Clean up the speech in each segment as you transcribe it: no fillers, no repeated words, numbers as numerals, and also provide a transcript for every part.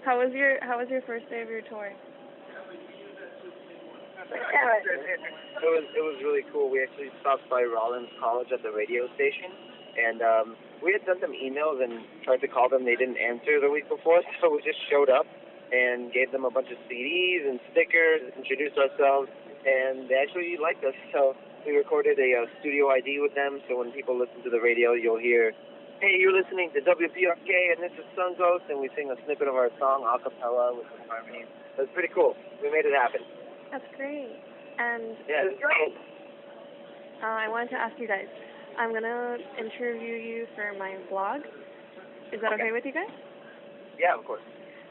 How was your first day of your tour? It was really cool. We actually stopped by Rollins College at the radio station, and we had sent them emails and tried to call them. They didn't answer the week before, so we just showed up and gave them a bunch of CDs and stickers, introduced ourselves, and they actually liked us. So we recorded a studio ID with them, so when people listen to the radio, you'll hear, "Hey, you're listening to WPRK, and this is SunGhosts," and we sing a snippet of our song a cappella with some harmonies. It was pretty cool. We made it happen. That's great. And yeah, it's great. I wanted to ask you guys, I'm going to interview you for my vlog. Is that okay with you guys? Yeah, of course.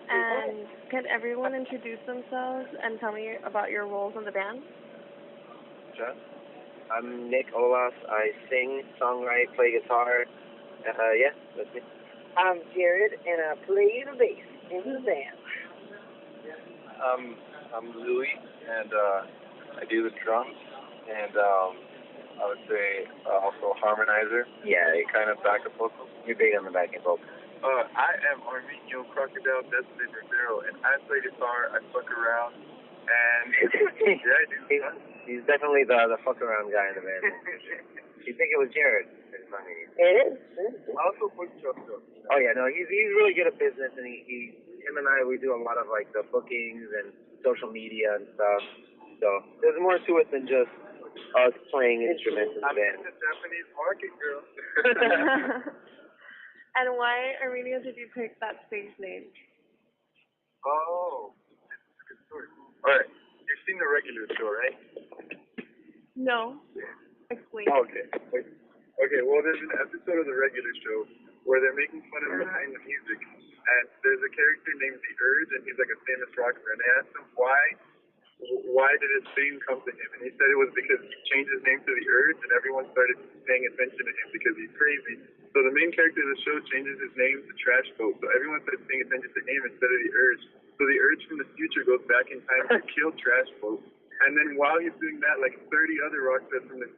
And can everyone introduce themselves and tell me about your roles in the band? Sure. I'm Nick Olaf. I sing, songwrite, play guitar. Yeah, that's me. I'm Jared, and I play the bass in the band. I'm Louis, and I do the drums, and I would say also harmonizer. Yeah, kind of backup vocal. You're big on the backing vocal. I am Arminio Crocodile Destiny Rivero, and I play guitar, I fuck around, and yeah, I do. He's definitely the fuck around guy in the band. You think it was Jared? It is. I also play Proctor. Oh yeah, no, he's really good at business, and him and I, we do a lot of like the bookings and social media and stuff. So there's more to it than just us playing instruments in the band. I'm in the Japanese market, girl. And why, Armenia, did you pick that stage name? Oh, it's a good story. All right, you've seen the regular show, right? No. Explain. Okay. Okay, well, there's an episode of the regular show where they're making fun of behind the music, and there's a character named The Urge, and he's like a famous rocker, and they asked him why did his fame come to him, and he said it was because he changed his name to The Urge, and everyone started paying attention to him because he's crazy. So the main character of the show changes his name to Trash Boat, so everyone started paying attention to him instead of The Urge. So The Urge from the future goes back in time to kill Trash Boat, and then while he's doing that, like 30 other rock stars from the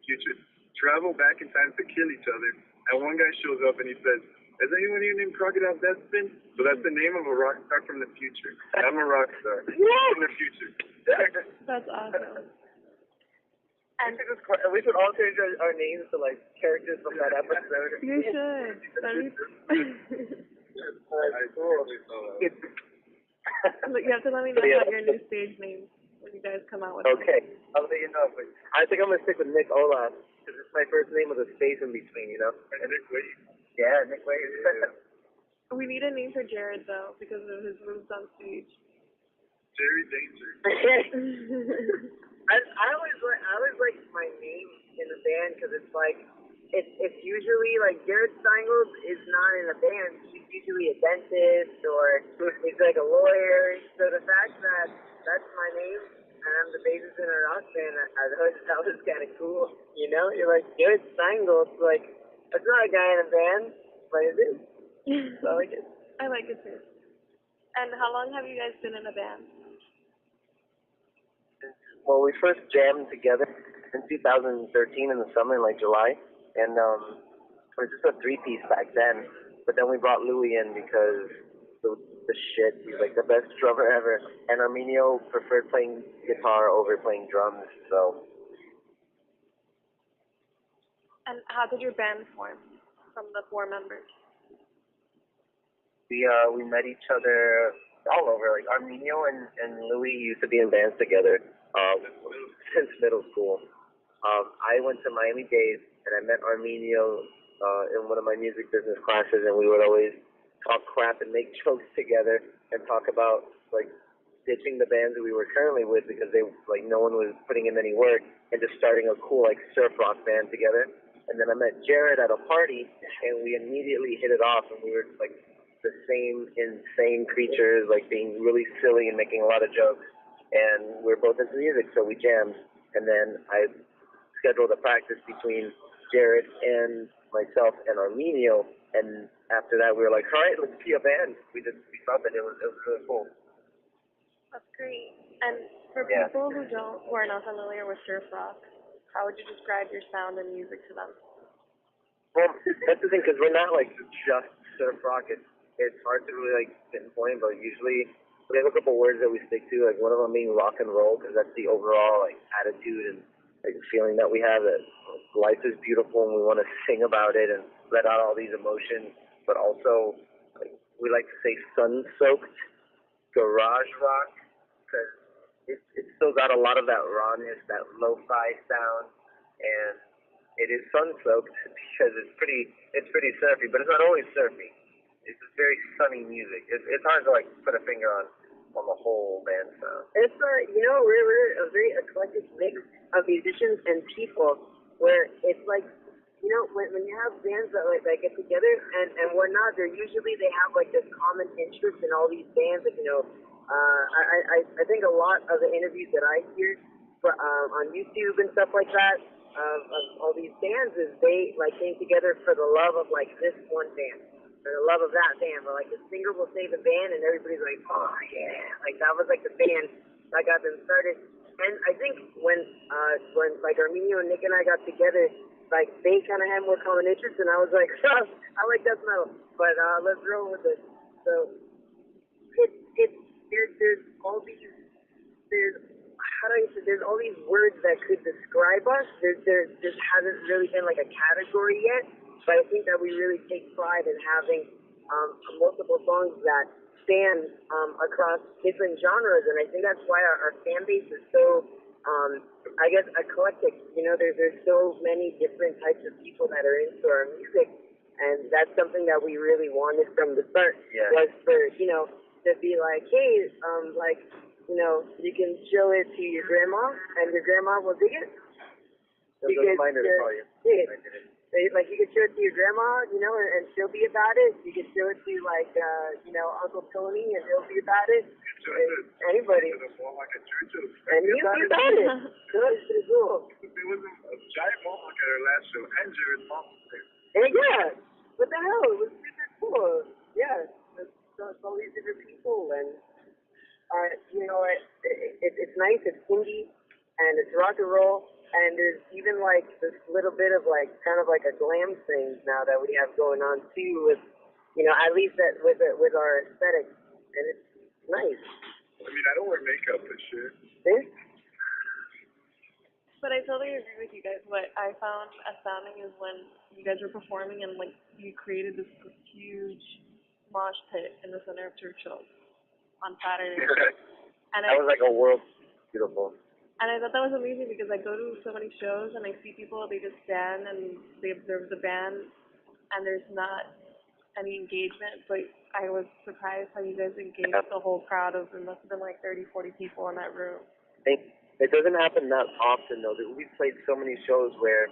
future travel back in time to kill each other, and one guy shows up and he says, "Is anyone here named Crocodile Destiny?" So that's the name of a rock star from the future. I'm a rock star from the future. That's awesome. And we should all change our names to like characters from that episode. You should. You have to let me know about your new stage name when you guys come out with it. Okay, I'll let you know. But I think I'm gonna stick with Nick Olaf because it's my first name with a space in between, you know. And Nick Wade. Yeah, Nick Wade. We need a name for Jared though because of his moves on stage. Jerry Danger. I always like my name in the band because it's like it's usually like Jared SunGhosts is not in a band. He's usually a dentist or he's like a lawyer. So the fact that that's my name and I'm the bassist in a rock band, I thought that was kind of cool. You know, you're like Jared SunGhosts, like that's not a guy in a band, but it is. So I like it. I like it too. And how long have you guys been in a band? Well, we first jammed together in 2013 in the summer, like July, and it was just a three-piece back then. But then we brought Louis in because the shit. He's like the best drummer ever, and Arminio preferred playing guitar over playing drums. So. And how did your band form from the 4 members? We met each other all over. Like Arminio and Louis used to be in bands together since middle school. I went to Miami-Dade and I met Arminio in one of my music business classes, and we would always talk crap and make jokes together and talk about like ditching the bands that we were currently with because no one was putting in any work, and just starting a cool like surf rock band together. And then I met Jared at a party, and we immediately hit it off, and we were like the same insane creatures, like being really silly and making a lot of jokes. And we're both into music, so we jammed. And then I scheduled a practice between Jared and myself and Arminio. And after that, we were like, all right, let's be a band. We thought that it was really cool. That's great. And for people who are not familiar with surf rock, how would you describe your sound and music to them? Well, that's the thing, because we're not like just surf rock. it's hard to really like pinpoint, but usually we have a couple words that we stick to. Like one of them being rock and roll, because that's the overall like attitude and like feeling that we have that life is beautiful and we want to sing about it and let out all these emotions. But also, like, we like to say sun-soaked garage rock, because it's still got a lot of that rawness, that lo-fi sound, and it is sun-soaked because it's pretty surfy, but it's not always surfy. It's just very sunny music. It's hard to like put a finger on the whole band sound. It's we're a very eclectic mix of musicians and people, where it's like, when you have bands that get together and whatnot, they have like this common interest in all these bands. Like, I think a lot of the interviews that I hear on YouTube and stuff like that of all these bands is they like came together for the love of like this one band or the love of that band, or like the singer will say the band and everybody's like, oh yeah, like that was like the band that got them started. And I think when like Arminio and Nick and I got together, like they kind of had more common interests, and I was like, oh, I like death metal, but let's roll with it. So there's all these there's all these words that could describe us. There just hasn't really been like a category yet, but I think that we really take pride in having multiple songs that span across different genres, and I think that's why our fan base is so I guess eclectic. There's so many different types of people that are into our music, and that's something that we really wanted from the start. Yeah. Was for to be like, hey, you can show it to your grandma, and your grandma will dig it. Just a reminder to call you. Yeah. Like you could show it to your grandma, and she'll be about it. You could show it to like, Uncle Tony, and he'll be about it. Anybody. And he'll be about it. So that's pretty cool. There was a giant mohawk at our last show, and Jared's mom was there. And yeah, what the hell? It was super cool. Yeah, it's all these different people, and it's nice. It's indie, and it's rock and roll. And there's even like this little bit of like kind of like a glam thing now that we have going on too, with at least that with our aesthetic, and it's nice. I mean, I don't wear makeup for sure. See? But I totally agree with you guys. What I found astounding is when you guys were performing and like you created this huge mosh pit in the center of Churchill on Saturday. And that was like a world beautiful. And I thought that was amazing because I go to so many shows and I see people, they just stand and they observe the band and there's not any engagement, but I was surprised how you guys engaged the whole crowd of, it must have been like 30, 40 people in that room. It doesn't happen that often though. We've played so many shows where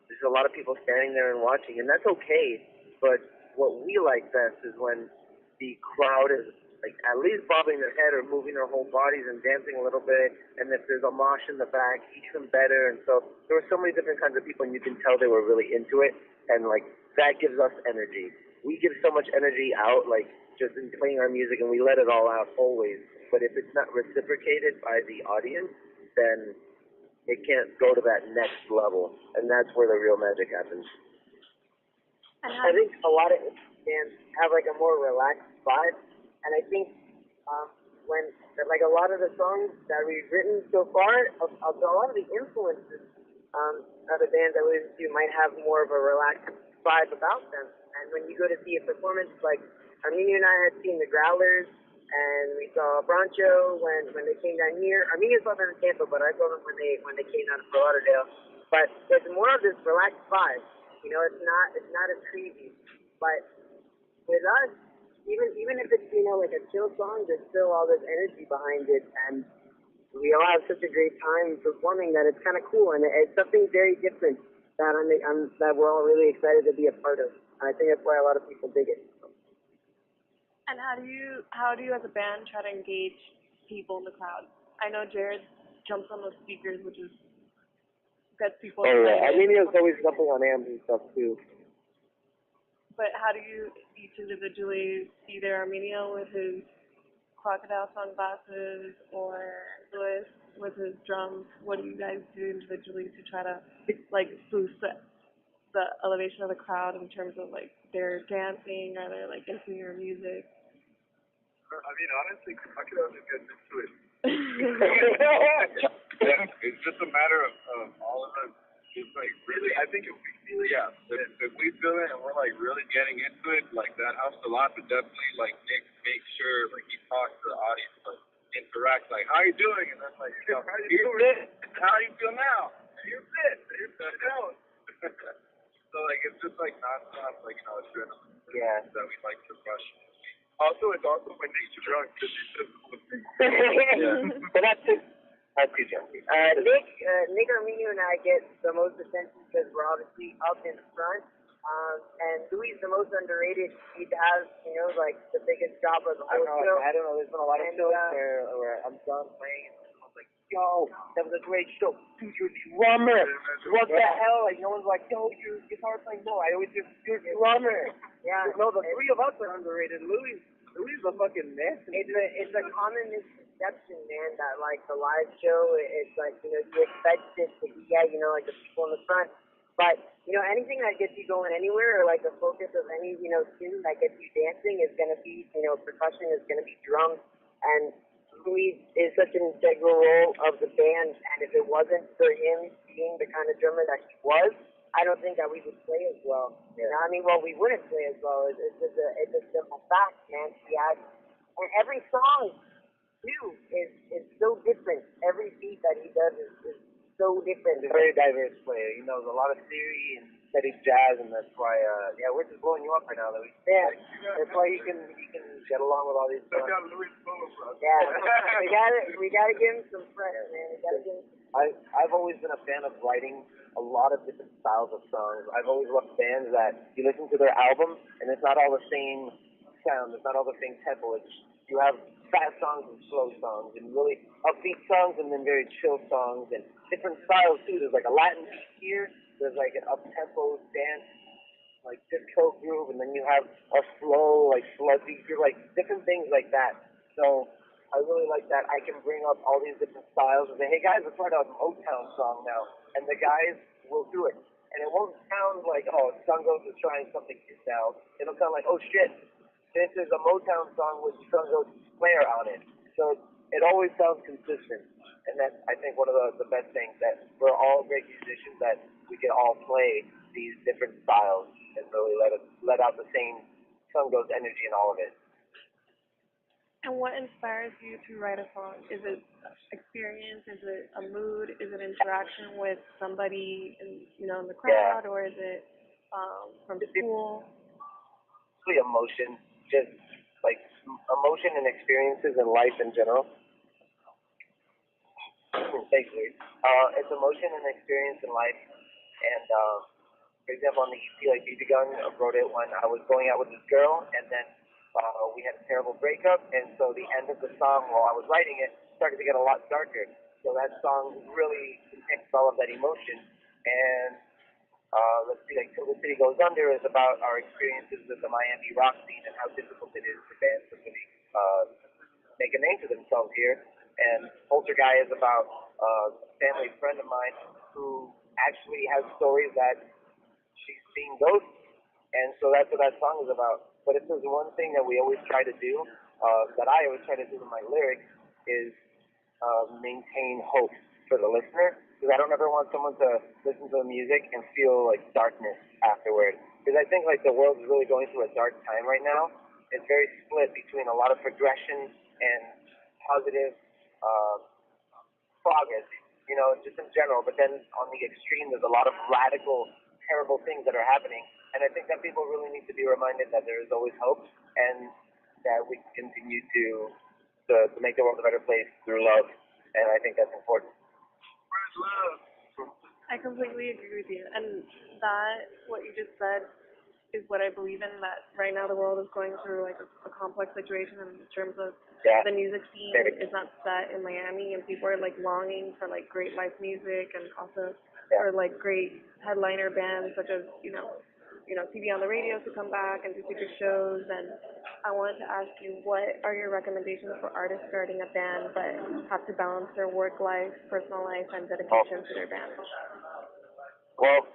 there's a lot of people standing there and watching, and that's okay, but what we like best is when the crowd is like at least bobbing their head or moving their whole bodies and dancing a little bit, and if there's a mosh in the back, even better. And so there were so many different kinds of people, and you can tell they were really into it, and like that gives us energy. We give so much energy out, like just in playing our music, and we let it all out always. But if it's not reciprocated by the audience, then it can't go to that next level, and that's where the real magic happens. I think a lot of bands have like a more relaxed vibe. And I think when like a lot of the songs that we've written so far, a lot of the influences of the bands that we listen to might have more of a relaxed vibe about them. And when you go to see a performance, like Arminio and I had seen the Growlers, and we saw Broncho when they came down here. Arminio saw them in Tampa, but I saw them when they came down to Fort Lauderdale. But it's more of this relaxed vibe. It's not as crazy. But with us, even if it's like a chill song, there's still all this energy behind it, and we all have such a great time performing that it's kind of cool, and it's something very different that we're all really excited to be a part of. And I think that's why a lot of people dig it. And how do you as a band try to engage people in the crowd? I know Jared jumps on the speakers, which is gets people. Oh yeah, I mean, there's always something on amps and stuff too. But how do you each individually, either Arminio with his crocodile sunglasses or Louis with his drums, what do you guys do individually to try to like boost the elevation of the crowd in terms of like their dancing or they're like into your music? I mean, honestly, Crocodile just gets into it. Yeah, it's just a matter of all of us. It's like really, I think if we feel it, if we feel it and we're like really getting into it, like that helps a lot. But definitely, like Nick makes sure like he talks to the audience, like interact, like how you doing, and then like you know, how you feel now? You're fit. You're fit now. So like it's just like nonstop, like adrenaline. Yeah. That we like to rush. Also, it's also when Nick's drunk because he says cool things. But that's too junky. Nick Arminio and I get the most attention because we're obviously up in front. And Louis is the most underrated. He has, like the biggest job of the whole show. I don't know. There's been a lot of shows where I'm done playing. I was like, yo, that was a great show. Dude, your drummer. What the hell? Like, no one's like, yo, your guitar playing. No, I always just, your drummer. Yeah. No, the three of us are underrated. Louis is a fucking mess. It's a common misconception, man, that like the live show, it's like, you expect it to be, like the people in the front. But, anything that gets you going anywhere, or like the focus of any, tune that gets you dancing is going to be, percussion is going to be drums. And Louis is such an integral role of the band. And if it wasn't for him being the kind of drummer that he was, I don't think that we would play as well. Yeah. We wouldn't play as well. It's a simple fact, man. And every song, too, is so different. Every beat that he does is so different. He's a very diverse player. He knows a lot of theory and studies jazz, and that's why, we're just blowing you up right now, Louis. Yeah. That's why he can get along with all these songs. Yeah. We gotta give him some credit, man. We gotta give him. I've always been a fan of writing a lot of different styles of songs. I've always loved bands that you listen to their album and it's not all the same sound, it's not all the same tempo. You have fast songs and slow songs and really upbeat songs and then very chill songs and different styles too. There's like a Latin beat here, there's like an up-tempo dance, like disco groove, and then you have a slow, like sludgy, like different things like that. So I really like that I can bring up all these different styles and say, hey guys, let's write a Motown song now. And the guys will do it. And it won't sound like, oh, SunGhosts is trying something new now. It'll sound like, oh shit, this is a Motown song with SunGhosts flair on it. So it always sounds consistent. And that's, I think, one of the best things, that we're all great musicians, that we can all play these different styles and really let out the same SunGhosts energy in all of it. And what inspires you to write a song? Is it experience? Is it a mood? Is it interaction with somebody in the crowd, or is it from school? It's really emotion, just like emotion and experiences in life in general. Basically, it's emotion and experience in life. And for example, on the EP, like BB Gun, I wrote it when I was going out with this girl, and then we had a terrible breakup, and so the end of the song, while I was writing it, started to get a lot darker. So that song really depicts all of that emotion. And let's see, like Till the City Goes Under is about our experiences with the Miami rock scene and how difficult it is for bands to really make a name for themselves here. And Poltergeist is about a family friend of mine who actually has stories that she's seen ghosts, and so that's what that song is about. But if there's one thing that we always try to do, that I always try to do in my lyrics, is maintain hope for the listener. Because I don't ever want someone to listen to the music and feel like darkness afterward. Because I think like the world is really going through a dark time right now. It's very split between a lot of progression and positive progress, just in general. But then on the extreme, there's a lot of radical, terrible things that are happening. And I think that people really need to be reminded that there is always hope, and that we continue to make the world a better place through love. And I think that's important. Where's love? I completely agree with you. And that, what you just said, is what I believe in, that right now the world is going through like a complex situation in terms of the music scene is not set in Miami, and people are like longing for like great live music, and also for like great headliner bands such as, TV on the radio to come back and do bigger shows. And I wanted to ask you, what are your recommendations for artists starting a band but have to balance their work life, personal life, and dedication to their band? Well,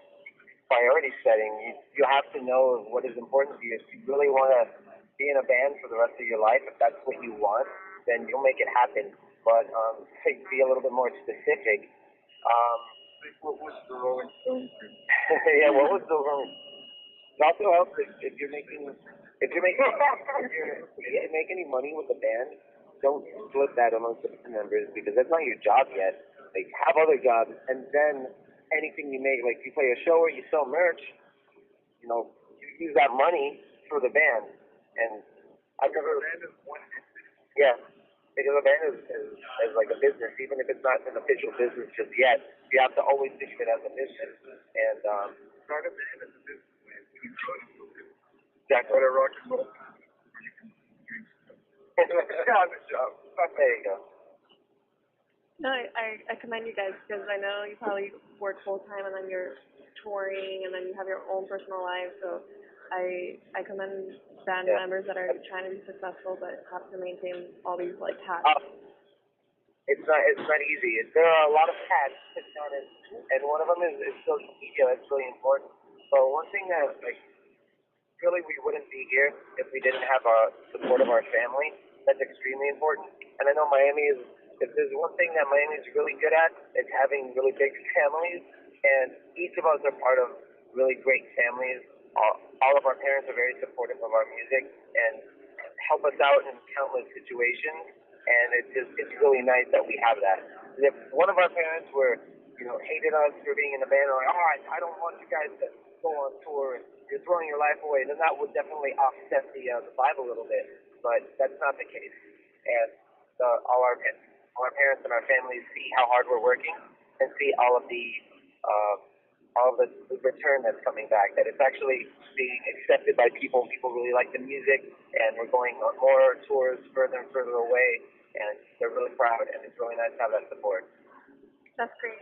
priority setting. You have to know what is important to you. If you really want to be in a band for the rest of your life, if that's what you want, then you'll make it happen. But to be a little bit more specific, What was the Rolling Stones? yeah, what was the wrong? It also helps if you're making if you make any money with the band, don't split that amongst the band members because that's not your job yet. Like have other jobs and then anything you make, like you play a show or you sell merch, you know, you use that money for the band. And I've never yeah. Because a band is like a business, even if it's not an official business just yet. You have to always think of it as a business. And Start a band as a business. exactly. What a rock and roll. Yeah, good job. There you go. No, I commend you guys because I know you probably work full time and then you're touring and then you have your own personal life. So I commend band members that are trying to be successful but have to maintain all these like hats. It's not easy. There are a lot of hats, and one of them is social media. That's really important. So one thing that like really we wouldn't be here if we didn't have our support of our family. That's extremely important. And I know Miami is. If there's one thing that Miami is really good at, it's having really big families. And each of us are part of really great families. All of our parents are very supportive of our music and help us out in countless situations. And it's really nice that we have that. If one of our parents hated us for being in the band, or like, oh, I don't want you guys to go on tour, you're throwing your life away, then that would definitely offset the vibe a little bit. But that's not the case. And all our parents and our families see how hard we're working and see all of the return that's coming back, that it's actually being accepted by people. People really like the music, and we're going on more tours further and further away, and they're really proud, and it's really nice to have that support. That's great.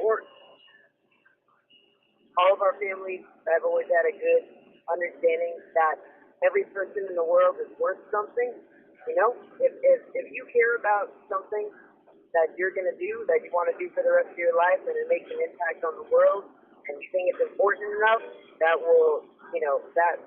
All of our families have always had a good understanding that every person in the world is worth something. You know, if you care about something that you're going to do, that you want to do for the rest of your life, and it makes an impact on the world, and you think it's important enough, that will,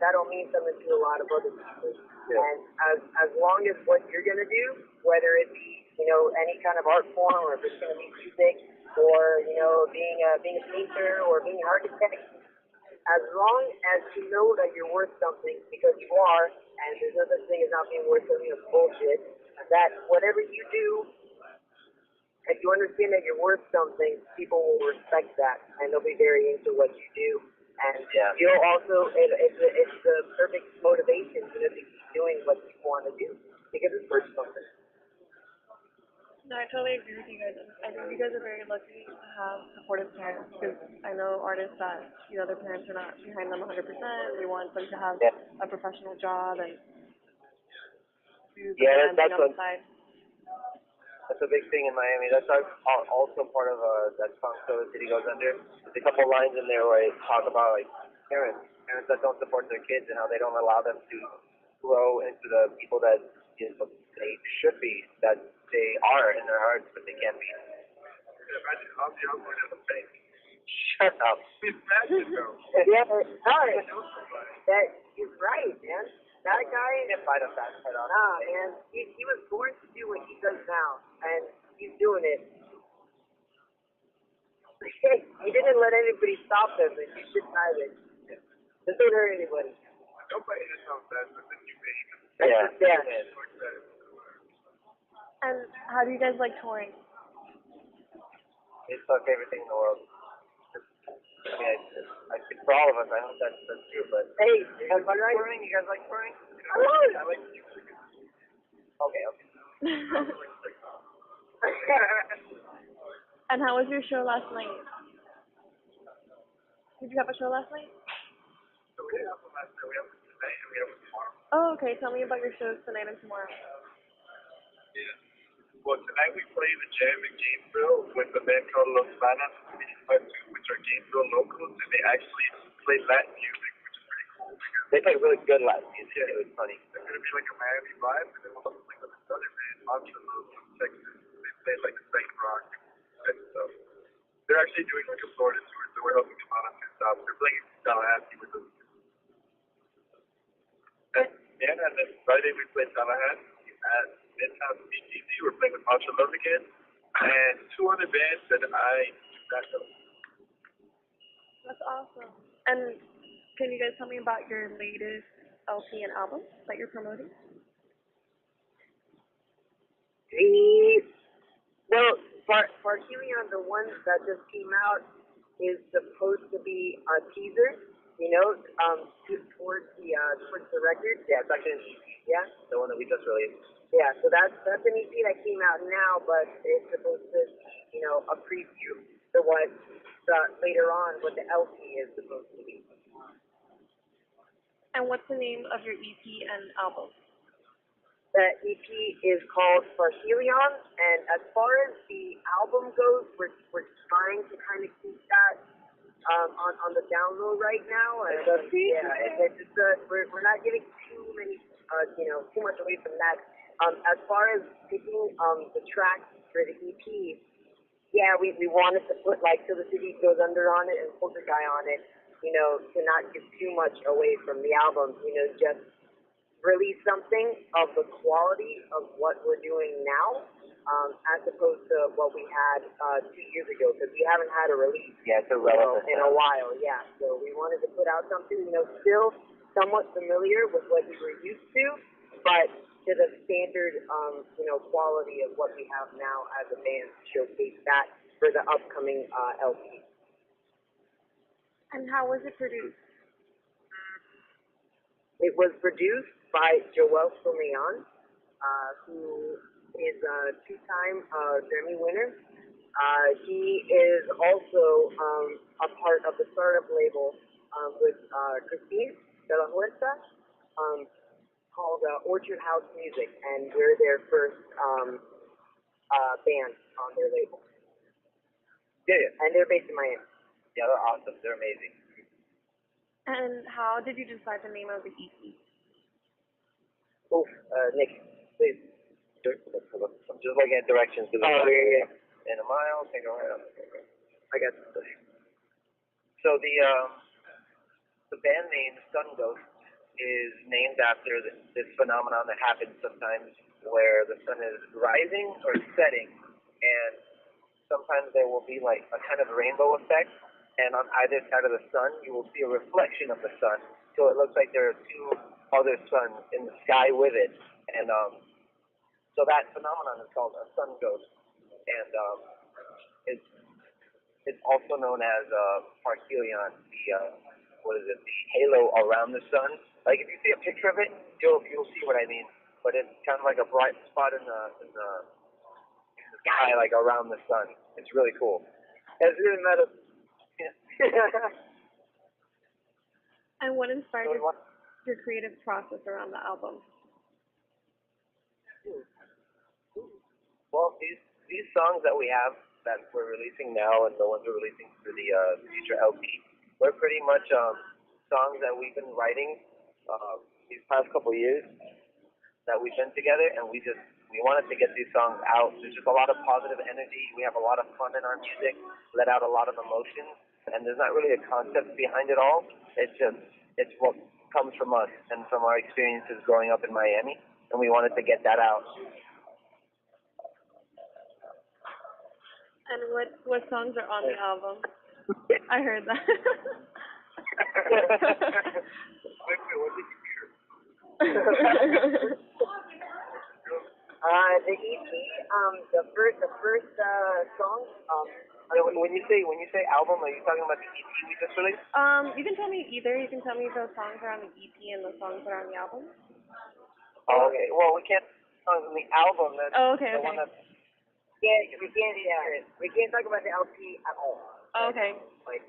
that'll mean something to a lot of other people. Yeah. And as long as what you're going to do, whether it be, any kind of art form, or if it's going to be music, or, being a painter, or being an architect, as long as you know that you're worth something, because you are, and there's no such thing as not being worth something, that's bullshit, that whatever you do, if you understand that you're worth something, people will respect that, and they'll be very into what you do. And you'll also, it's the perfect motivation to keep doing what you want to do, because it's worth something. No, I totally agree with you guys. I think you guys are very lucky to have supportive parents, because I know artists that, their parents are not behind them 100%. They want them to have a professional job and do the dancing on the side. That's a big thing in Miami. That's also part of that song "So the City Goes Under." There's a couple lines in there where I talk about like parents that don't support their kids and how they don't allow them to grow into the people that they should be, that they are in their hearts, but they can't be. Imagine how the young one in the bank. Shut up. Imagine though. Yeah, he's right, man. That guy, can't fight a fast head on. Nah, man. He was born to do what he does now, and he's doing it. He didn't let anybody stop him, and you shouldn't either. This don't hurt anybody. Nobody is so faster than you, baby. Yeah. And how do you guys like touring? It's my favorite thing in the world. I mean, I speak for all of us. I hope that's true. But hey, you guys like touring? You guys like touring? I love it. I like music. Okay. And how was your show last night? Did you have a show last night? So we have one last night. We have one tonight, and we have one tomorrow. Oh, okay. Tell me about your shows tonight and tomorrow. Yeah. Well, tonight we play the jam in Gainesville with the band called Los Panas, which are Gainesville locals, and they actually play Latin music, which is pretty cool. They play really good Latin music. Yeah. It was funny. It's going to be like a Miami vibe, and then we'll also play with this other band, Monsters from Texas. They play like psych rock and stuff. They're actually doing like a Florida tour, so we're helping them out on two stops. They're playing in Tallahassee. Friday we played Tallahassee at Midtown BTC. We're playing with Ultra Love again, and two other bands that I do not know. That's awesome. And can you guys tell me about your latest LP and album that you're promoting? Well, Parhelion, the one that just came out, is supposed to be a teaser, towards the record. Yeah, it's actually an EP. Yeah. The one that we just released. Yeah, so that's an EP that came out now, but it's supposed to be, a preview to what later on what the LP is supposed to be. And what's the name of your EP and album? The EP is called Parhelion, and as far as the album goes, we're trying to kind of keep that on the down low right now. And it's just we're not giving too much away from that. As far as picking the tracks for the EP, yeah, we wanted to put like Till the City Goes Under on it and Polka Guy on it, to not give too much away from the album, just release something of the quality of what we're doing now, as opposed to what we had 2 years ago, because we haven't had a release in a while. Yeah, so we wanted to put out something, still somewhat familiar with what we were used to, but to the standard, quality of what we have now as a band, to showcase that for the upcoming LP. And how was it produced? It was produced by Joel Soleon, who is a two-time Grammy winner. He is also a part of the startup label with Christine de la Huerta, called Orchard House Music, and we're their first band on their label. Yeah. And they're based in Miami. Yeah, they're awesome. They're amazing. And how did you decide the name of the EP? Nick, please. I'm just looking at directions. Yeah. In a mile, take a right. I got you. So the band name SunGhosts is named after this phenomenon that happens sometimes where the sun is rising or setting, and sometimes there will be like a kind of rainbow effect, and on either side of the sun you will see a reflection of the sun, so it looks like there are two other suns in the sky with it, and so that phenomenon is called a sun ghost, and it's also known as Parhelion, the halo around the sun. Like if you see a picture of it, you'll see what I mean. But it's kind of like a bright spot in the sky, like around the sun. It's really cool. It's really meta. And what inspired your creative process around the album? Well, these songs that we have that we're releasing now and the ones we're releasing for the future LP, we're pretty much songs that we've been writing these past couple years that we've been together, and we wanted to get these songs out. There's just a lot of positive energy. We have a lot of fun in our music, let out a lot of emotions, and there's not really a concept behind it all. It's what comes from us and from our experiences growing up in Miami, and we wanted to get that out. And what songs are on the album? I heard that. The EP, the first song. When you say album, are you talking about the EP we just released? You can tell me either. You can tell me the songs are on the EP and the songs are on the album. Oh, okay. Well, we can't songs on the album. That's the one that's. Yeah, we can't talk about the LP at all. Oh, okay. But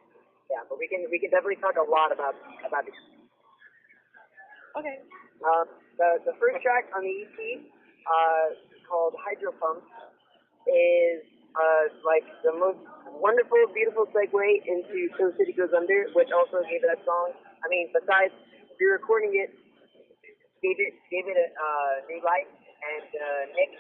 we can definitely talk a lot about it. Okay. The first track on the EP, called Hydro Pump, is like the most wonderful, beautiful segue into Till the City Goes Under, which also gave that song. I mean, besides re-recording it, gave it a new life, and Nick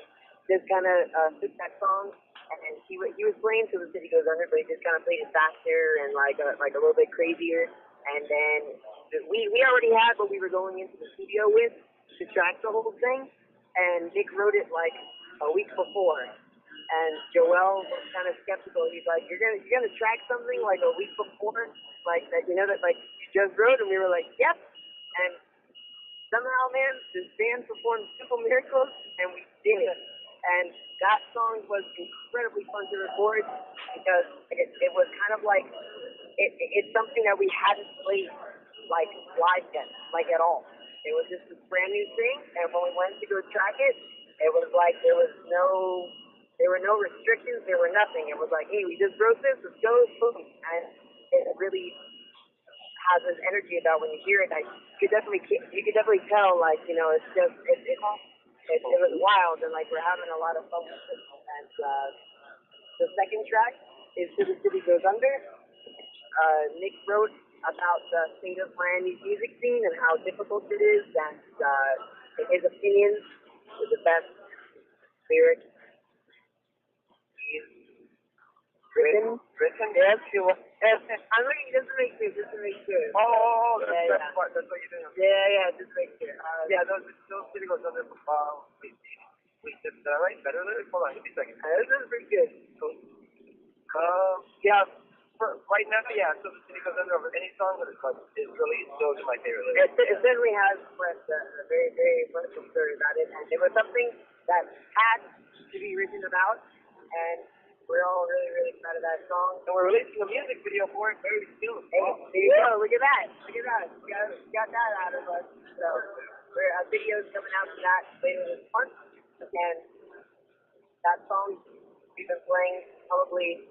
just kind of took that song, and he was playing Till the City Goes Under, but he just kind of played it faster and like a little bit crazier. And then we already had what we were going into the studio with, to track the whole thing, and Nick wrote it like a week before. And Joel was kind of skeptical. He's like, "You're gonna track something like a week before, like that, that like you just wrote?" And we were like, "Yep." And somehow, man, this band performed simple miracles, and we did it. And that song was incredibly fun to record because it was kind of like it's something that we hadn't played like live yet, like at all. It was just this brand new thing, and when we went to go track it, it was like there were no restrictions, there were nothing. It was like, hey, we just wrote this, let's go, boom. And it really has this energy about when you hear it. You could definitely tell, like, it's just it was wild, and like we're having a lot of fun with it. And the second track is "To the City Goes Under." Nick wrote about the state of Miami's music scene and how difficult it is, and in his opinion, is the best lyric he's written. Yes, he was. I'm looking just to make sure. Oh, yeah. That's what you're doing. Yeah, just to make sure. Those videos on the wait, did I write better lyrics? Hold on, give me a second. This is pretty good. Cool. Right now, so the city goes under over any song that is released. Those are my favorite lyrics. It certainly has a very, very emotional story about it, and it was something that had to be written about, and we're all really, really proud of that song. And we're releasing a music video for it very soon. Hey, there you go. Look at that. We got that out of us. So a video's coming out for that later this month, and that song we've been playing probably,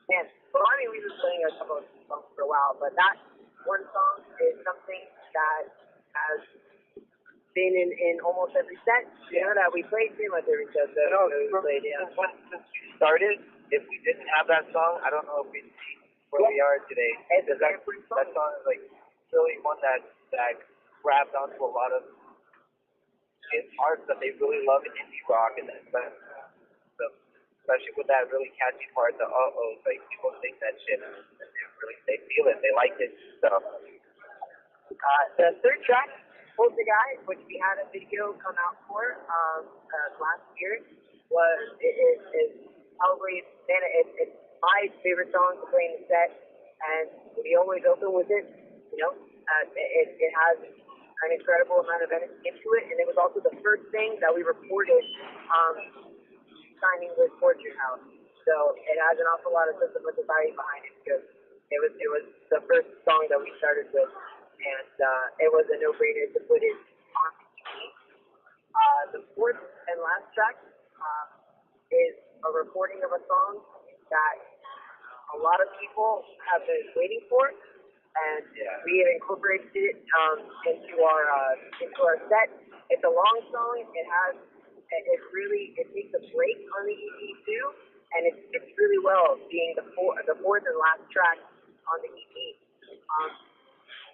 we've been playing a couple of songs for a while, but that one song is something that has been in almost every set, that we played, pretty much every set that we played, Since we started, if we didn't have that song, I don't know if we'd be where we are today. That song is like really one that grabbed onto a lot of parts that they really love in indie rock, and especially with that really catchy part, the like people think that shit, and they feel it, they like it. So the third track, "Hold the Guy," which we had a video come out for last year, is probably it's my favorite song to play in the set, and we always open with it. It has an incredible amount of energy into it, and it was also the first thing that we recorded signing with Proctor House. So it has an awful lot of sentimental value behind it because it was the first song that we started with, and it was a no-brainer to put it on the fourth and last track is a recording of a song that a lot of people have been waiting for, and we have incorporated it into our set. It's a long song. It takes a break on the EP too, and it fits really well being the fourth and last track on the EP.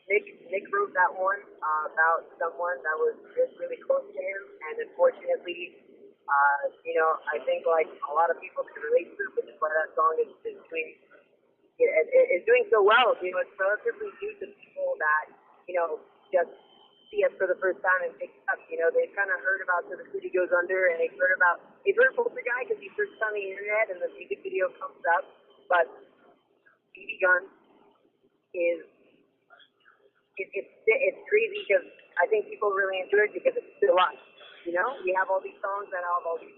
Nick wrote that one about someone that was just really close to him, and unfortunately, I think like a lot of people can relate to it, which is why that song is doing so well. It's relatively new to people that just see us for the first time and pick it up. They've kind of heard about "To the City Goes Under," and they've heard Proctor Guy because he searched on the internet and the music video comes up. But BB Gun is it's crazy because I think people really enjoy it because it's still us. We have all these songs that have all this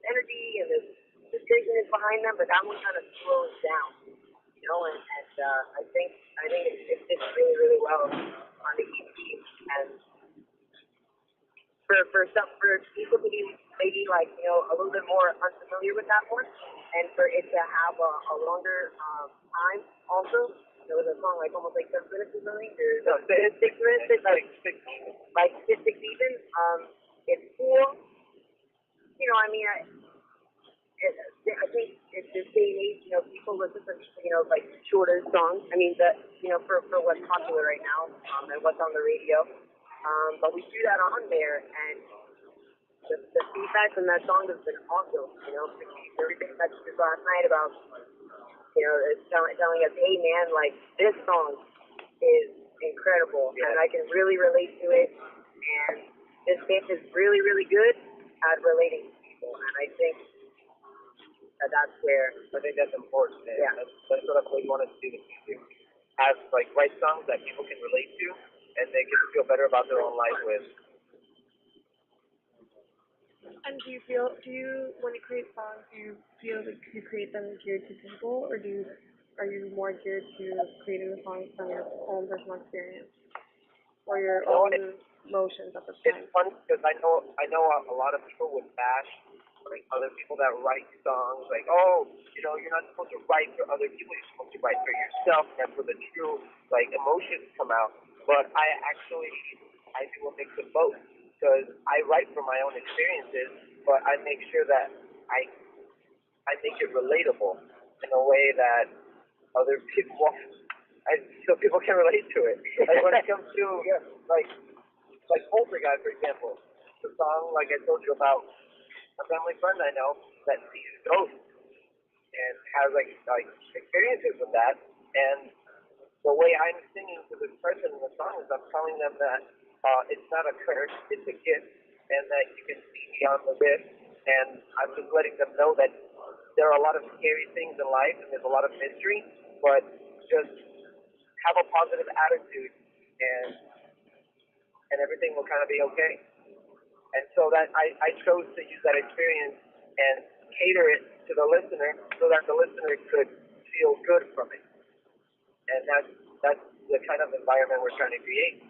energy and this craziness behind them, but that one kind of slows down. And I think it fits really, really well on the EP. And for people to be maybe like a little bit more unfamiliar with that one, and for it to have a longer time also. There was a song like almost like 7 minutes or something. No, 6 minutes. It's like 6 even. It's cool. I think in this day and age, people listen to like shorter songs. For what's popular right now and what's on the radio. But we threw that on there, and the feedback from that song has been awesome. Everything that you did last night about telling us, hey man, like this song is incredible, and I can really relate to it, and this band is really, really good at relating to people, and I think that's where. I think that's important. Man. Yeah. That's what I've always wanted to do with music. Have like write songs that people can relate to, and they can feel better about their own life with. And when you create songs, do you feel like you create them geared to people, or are you more geared to creating the songs from your own personal experience or your own emotions at the time? It's fun because I know a lot of people would bash like other people that write songs, like, oh, you're not supposed to write for other people, you're supposed to write for yourself, and that's where the true like emotions come out. But I do a mix of both because I write from my own experiences, but I make sure that I make it relatable in a way that other people so people can relate to it. Like when it comes to like Poltergeist, for example, the song like I told you about a family friend I know that sees ghosts and has like experiences with that, and the way I'm singing to this person in the song is I'm telling them that it's not a curse, it's a gift, and that you can see beyond the rift, and I'm just letting them know that there are a lot of scary things in life and there's a lot of mystery, but just have a positive attitude and everything will kind of be okay. And so that I chose to use that experience and cater it to the listener so that the listener could feel good from it. And that's the kind of environment we're trying to create.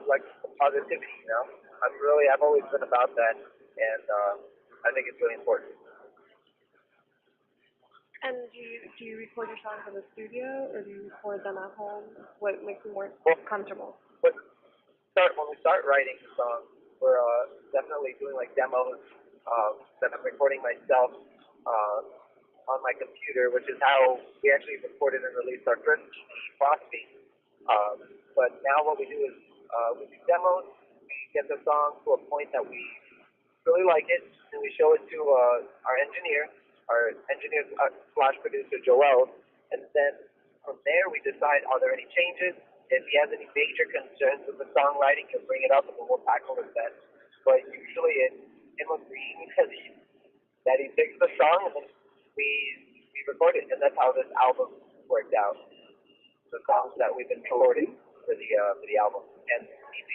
Like positivity, I've always been about that, and I think it's really important. And do you record your songs in the studio, or do you record them at home? What makes you more comfortable? When we start writing the song, we're definitely doing like demos that I'm recording myself on my computer, which is how we actually recorded and released our first Frosty. But now what we do is we do demos, we get the song to a point that we really like it, and we show it to our engineer slash producer Joel, and then from there we decide are there any changes. If he has any major concerns with the songwriting, he'll bring it up and we'll tackle it then. But usually it's him agreeing that he picks the song and then we record it, and that's how this album worked out. The songs that we've been recording for the album and EP.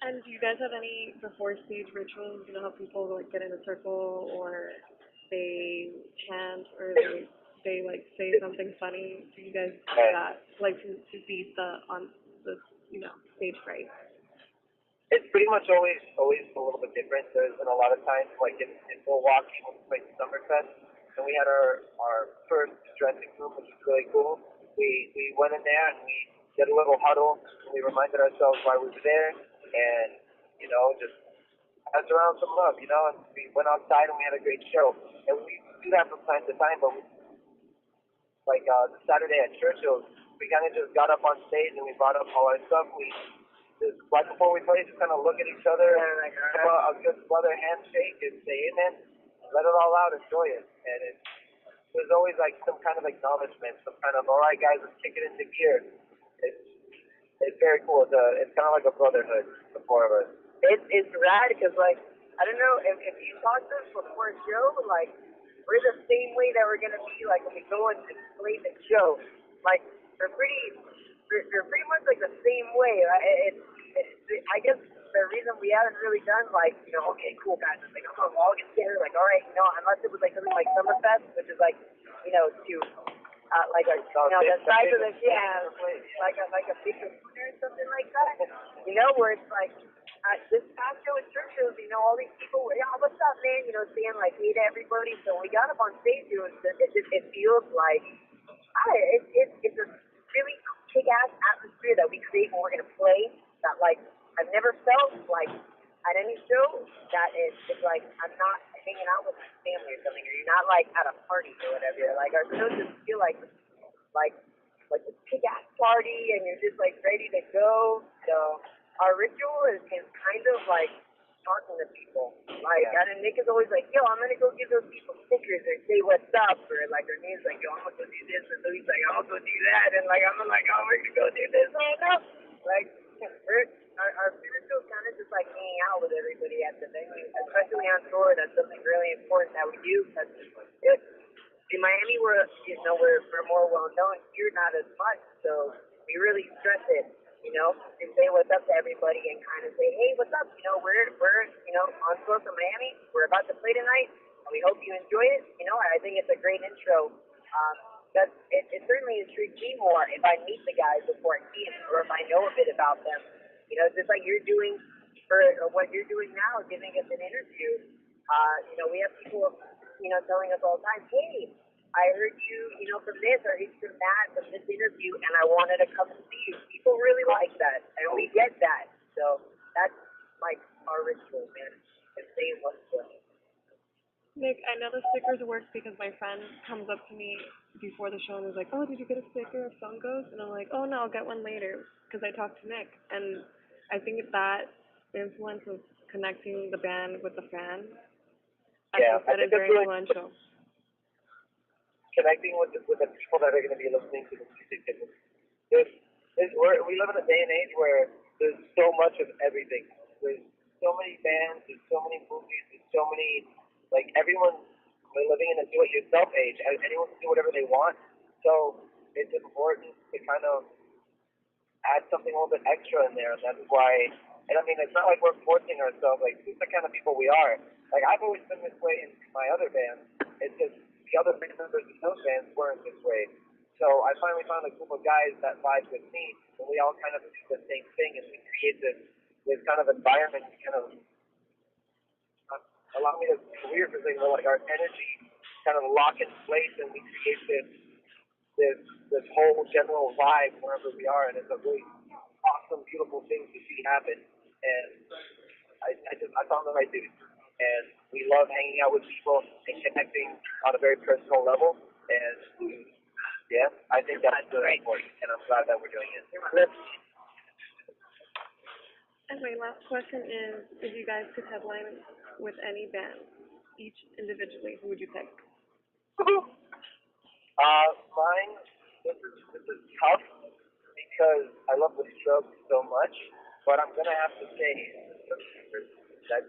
And do you guys have any before stage rituals? How people like get in a circle, or they chant, or they like say something funny? Do you guys do that, like to beat the stage fright? It's pretty much always a little bit different. There's been a lot of times, like in Milwaukee, when we played Summerfest, and we had our first dressing room, which was really cool. We went in there and we did a little huddle, and we reminded ourselves why we were there, and just passed around some love, and we went outside and we had a great show. And we do that from time to time, but the Saturday at Churchill's, we kind of just got up on stage and we brought up all our stuff. We just right before we played, just kind of look at each other, and give a good brother handshake and say amen, let it all out, enjoy it. And there's always like some kind of acknowledgement, some kind of, all right guys, let's kick it into gear. It's very cool. It's kind of like a brotherhood, the four of us. It's rad because, like, I don't know, if you talk to us before a show, like, we're the same way that we're going to be, like, when we go and play the show. Like, they're pretty much, like, the same way. I guess the reason we haven't really done, like, okay, cool, guys, it's like, we'll all get together, like, all right, unless it was, like, something like Summerfest, which is, like, to... the size of the like a big computer or something like that. Where it's like this past show at Churchill's, all these people were, what's up, man? Saying like hey to everybody. So when we got up on stage, it feels like it's a really kick-ass atmosphere that we create when we're gonna play. That like I've never felt like at any show that it's like I'm not hanging out with my family or something, or you're not like at a party or whatever. Like our shows just feel like this kick-ass party, and you're just like ready to go. So our ritual is kind of like talking to people. Like, and Nick is always like, yo, I'm gonna go give those people stickers or say what's up, or like her name's like, yo, I'm gonna go do this, and so he's like, I'm gonna go do that, and like I'm like, oh, we're gonna go do this right now. Like Our favorite show is kind of just like hanging out with everybody at the venue, especially on tour. That's something really important that we do. Because in Miami, we're more well known. Here, not as much. So we really stress it, and say what's up to everybody and kind of say, hey, what's up? We're on tour from Miami. We're about to play tonight. And we hope you enjoy it. I think it's a great intro. It certainly intrigues me more if I meet the guys before I see them or if I know a bit about them. Just like you're doing for what you're doing now, giving us an interview. We have people, telling us all the time, hey, I heard you, from this, or I heard you from that, from this interview, and I wanted to come and see you. People really like that, and we get that. So that's like our ritual, man. And saying what's good. Nick, I know the stickers work because my friend comes up to me before the show and is like, oh, did you get a sticker of SunGhosts? And I'm like, oh, no, I'll get one later because I talked to Nick. And I think that influence of connecting the band with the fans, I think that is very influential. Connecting with the people that are going to be listening to the music. We live in a day and age where there's so much of everything. There's so many bands, there's so many movies, there's so many, everyone's living in a do-it-yourself age. Anyone can do whatever they want. So it's important to kind of add something a little bit extra in there. That's why, and I mean, it's not like we're forcing ourselves. It's the kind of people we are. I've always been this way in my other bands. It's just the other band members in those bands weren't this way. So I finally found a group of guys that vibe with me, and we all kind of do the same thing, and we create this kind of environment to kind of allow me to be weird because our energy kind of lock in place, and we create this whole general vibe wherever we are, and it's a really awesome, beautiful thing to see happen. And I found the right dude, and we love hanging out with people and connecting on a very personal level. And yeah, I think that's really important, and I'm glad that we're doing it. And my last question is, if you guys could headline with any band, each individually, who would you pick? Mine, this is tough because I love the Strokes so much, but I'm gonna have to say that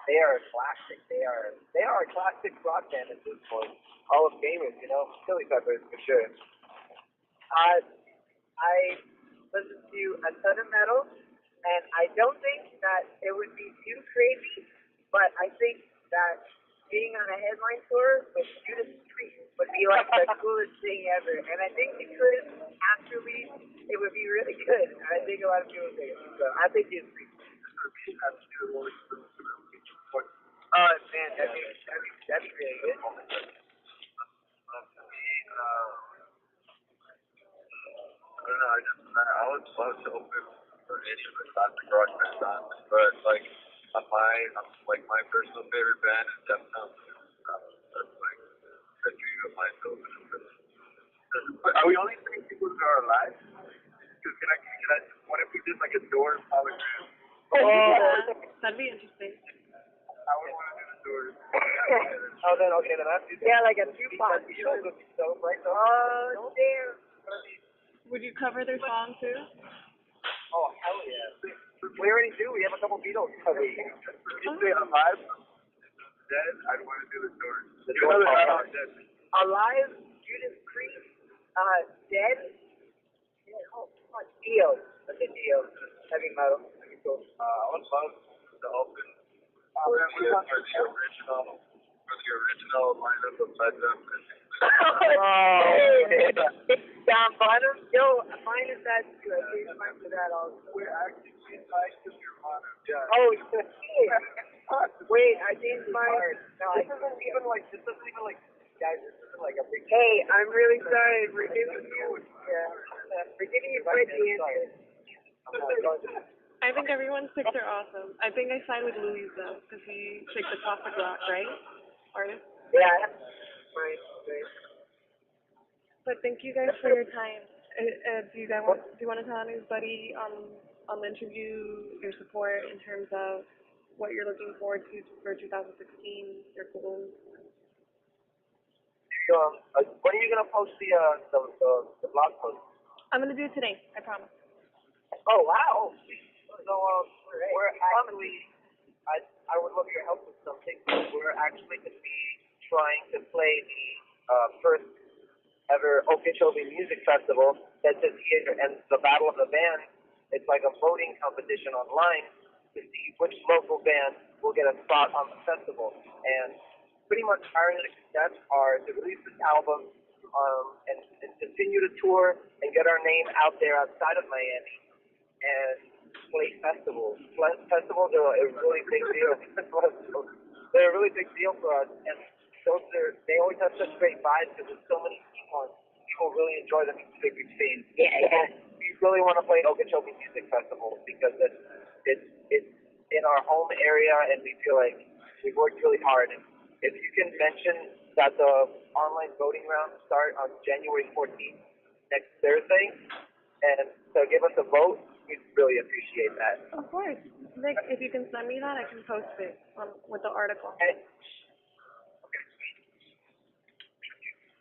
they are a classic. They are a classic rock band at this point. Hall of Famers, Chili Peppers for sure. I listen to a ton of metal, and I don't think that it would be too crazy, but I think that being on a headline tour with Judas Priest would be like the coolest thing ever. And I think because actually it would be really good. And I think a lot of people think it. So I think Judas Priest. Oh man, that'd be really good. I don't know. I would love to open for any of the classic rock bands, but my personal favorite band is Deftones. That's a dream of mine to open for. Are we only saying people who are alive? Because what if we did a Doors hologram? That'd be interesting. I would want to do the Doors. Then after you. Yeah, like a Tupac. Oh, damn. Would you cover their song too? Oh, hell yeah. We already do. We have a couple Beatles covers. You say alive? Dead? I'd want to do the Doors. Dead. Alive, Judas Priest, dead. Dio. Let's say Dio. Heavy metal. That'd be cool. I would love to open for the original lineup of Led Zeppelin. John Bonham? Yo, mine is that too. I changed mine to that also. We're actually tied to Nirvana. Yeah. Oh, shit. Wait, I changed mine. No, This isn't even guys, this isn't a big. Hey, I'm really sorry for giving you. Yeah. For giving you quite the answer. I think everyone's picks are awesome. I think I signed with Louis though, because he picked the classic rock, right? Artist? Yeah. Right. But thank you guys for your time. Do you want to tell anybody on the interview, your support in terms of what you're looking forward to for 2016, your goals? When are you gonna post the blog post? I'm gonna do it today. I promise. Oh wow. So we're actually, I would love your help with something. We're actually going to be trying to play the first ever Okeechobee Music Festival that's this year, and the Battle of the Bands. It's like a voting competition online to see which local band will get a spot on the festival. And pretty much our next steps are to release this album and continue to tour and get our name out there outside of Miami and play festivals. Festivals are a really big deal. They're a really big deal for us, and they always have such great vibes because there's so many people. People really enjoy the music we've seen. Yeah. We really want to play Okeechobee Music Festival because it's in our home area, and we feel like we've worked really hard. And if you can mention that the online voting rounds start on January 14th, next Thursday, and so give us a vote, we'd really appreciate that. Of course. Vic, if you can send me that, I can post it with the article.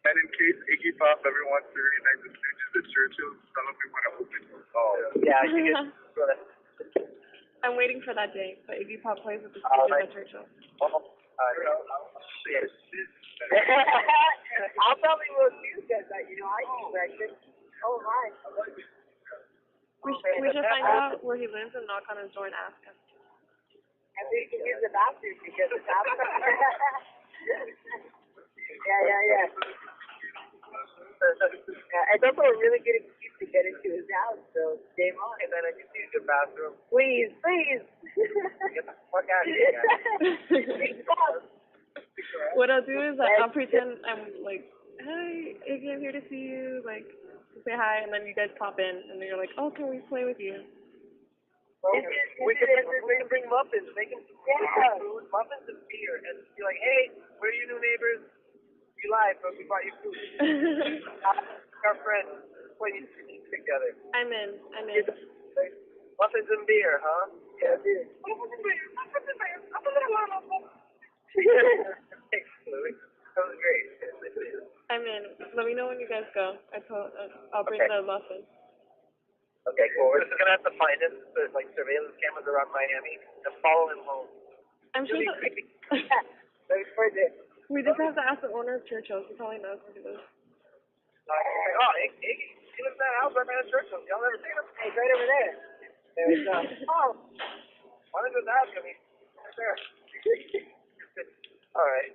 And in case Iggy Pop ever wants to reunite the Stooges at Churchill, tell them we want to open. Oh, yeah, you can. I'm waiting for that day, but Iggy Pop plays with the Stooges at Churchill. Yes. I'll probably will too, because I eat breakfast. Oh my. We should find out where he lives and knock on his door and ask him. And we can use the bathroom because it's outside. Yeah. It's also a really good excuse to get into his house, so game on. And then I just use the bathroom. Please. Get the fuck out of here, guys. What I'll do is I'll pretend I'm like, hey, Iggy, I'm here to see you, like, say hi, and then you guys pop in, and then you're like, oh, can we play with you? We can bring muffins, make them some food, muffins and beer, and be like, hey, we're your new neighbors. We live, but we brought you food. Our friends, play music together. I'm in. Muffins and beer, huh? Yeah, dude. Thanks, Louis. That was great. I'm in. Let me know when you guys go. I'll bring the muffins. Okay, cool. We're just gonna have to find him. There's like surveillance cameras around Miami and follow him home. I'm sure really that we just have to ask the owner of Churchill's. He probably knows where he lives. Iggy, he lives in that house right by the church. Y'all never seen him? Hey, right over there. There we go. Why don't you just ask him? He's right there. All right.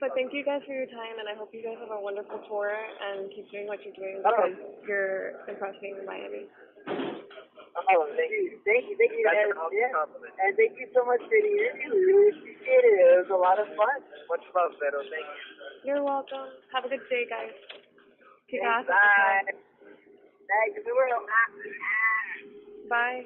But thank you guys for your time, and I hope you guys have a wonderful tour and keep doing what you're doing because you're impressing Miami. Oh, thank you. And thank you so much for the interview. We really appreciate it. It was a lot of fun. Much love, Beto. Thank you. You're welcome. Have a good day, guys. Bye. Bye. Bye.